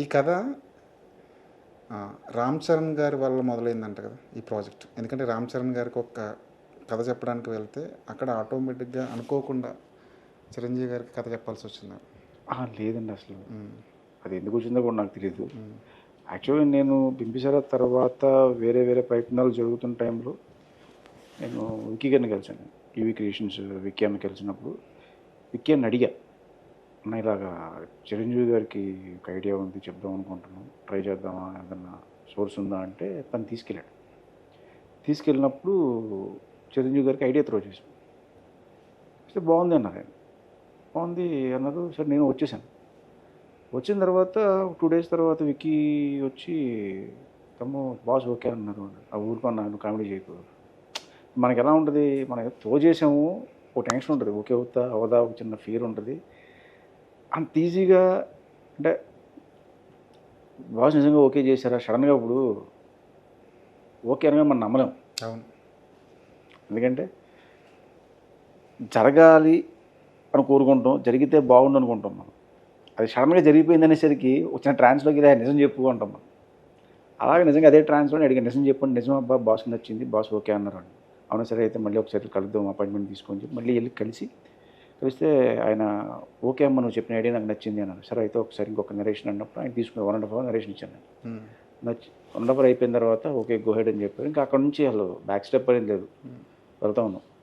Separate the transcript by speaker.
Speaker 1: ఈ కథ రామ్ చరణ్ గారి వల్ల మొదలైందంట కదా ఈ ప్రాజెక్ట్. ఎందుకంటే రామ్ చరణ్ గారికి ఒక కథ చెప్పడానికి వెళ్తే అక్కడ ఆటోమేటిక్గా అనుకోకుండా చిరంజీవి గారికి కథ చెప్పాల్సి వచ్చింది.
Speaker 2: లేదండి అసలు. అది ఎందుకు వచ్చిందో కూడా నాకు తెలియదు. యాక్చువల్గా నేను బింబిసార తర్వాత వేరే వేరే ప్రయత్నాలు జరుగుతున్న టైంలో నేను విక్కీ గారిని కలిసాను. టీవీ క్రియేషన్స్ విక్కీ అన్న కలిసినప్పుడు విక్కీ అని అడిగా, అన్న ఇలాగా చిరంజీవి గారికి ఒక ఐడియా ఉంది, చెప్దాం అనుకుంటున్నాం, ట్రై చేద్దామా, ఏదన్నా సోర్స్ ఉందా అంటే తను తీసుకెళ్ళాడు. తీసుకెళ్ళినప్పుడు చిరంజీవి గారికి ఐడియా త్రో చేసాం. అయితే బాగుంది అన్నారు ఆయన. బాగుంది అన్నారు. సరే నేను వచ్చేసాను. వచ్చిన తర్వాత 2 days తర్వాత విక్కీ వచ్చి తమ్ము బాస్ ఓకే అన్నారు. ఆ ఊరుకున్నాను కామెడీ చేయకు. మనకి ఎలా ఉంటుంది, మనం త్రో చేసాము, ఒక టెన్షన్ ఉంటుంది, ఓకే అవుతా అవదా, ఒక చిన్న ఫియర్ ఉంటుంది. అంత ఈజీగా అంటే బాస్ నిజంగా ఓకే చేశారా సడన్గా ఇప్పుడు ఓకే అనగా మనం నమ్మలేం.
Speaker 1: అవును.
Speaker 2: ఎందుకంటే జరగాలి అని కోరుకుంటాం, జరిగితే బాగుండు అనుకుంటాం మనం. అది సడన్గా జరిగిపోయింది అనేసరికి వచ్చిన ట్రాన్స్లోకి ఇలా నిజం చెప్పు అంటాం మనం. అలాగే నిజంగా అదే ట్రాన్స్లోనే అడిగాను, నిజం చెప్పండి, నిజం అబ్బా బాస్కి నచ్చింది, బాస్ ఓకే అన్నారు అని. అవును సరే అయితే మళ్ళీ ఒకసారి కలుద్దాం, అపాయింట్మెంట్ తీసుకొని చెప్పి మళ్ళీ వెళ్ళి కలిస్తే ఆయన ఓకే అమ్మ నువ్వు చెప్పిన ఐడియా నాకు నచ్చింది అన్నారు. సరే అయితే ఒకసారి ఇంకొక నరేషన్ అన్నప్పుడు ఆయన తీసుకుని 1.5 hour నరేషన్ ఇచ్చాను. నచ్చి 1.5 hour అయిపోయిన తర్వాత ఓకే గో హెడ్ అని చెప్పారు. ఇంకా అక్కడ నుంచి అసలు బ్యాక్ స్టెప్ అనేది లేదు, వెళ్తా ఉన్నాం.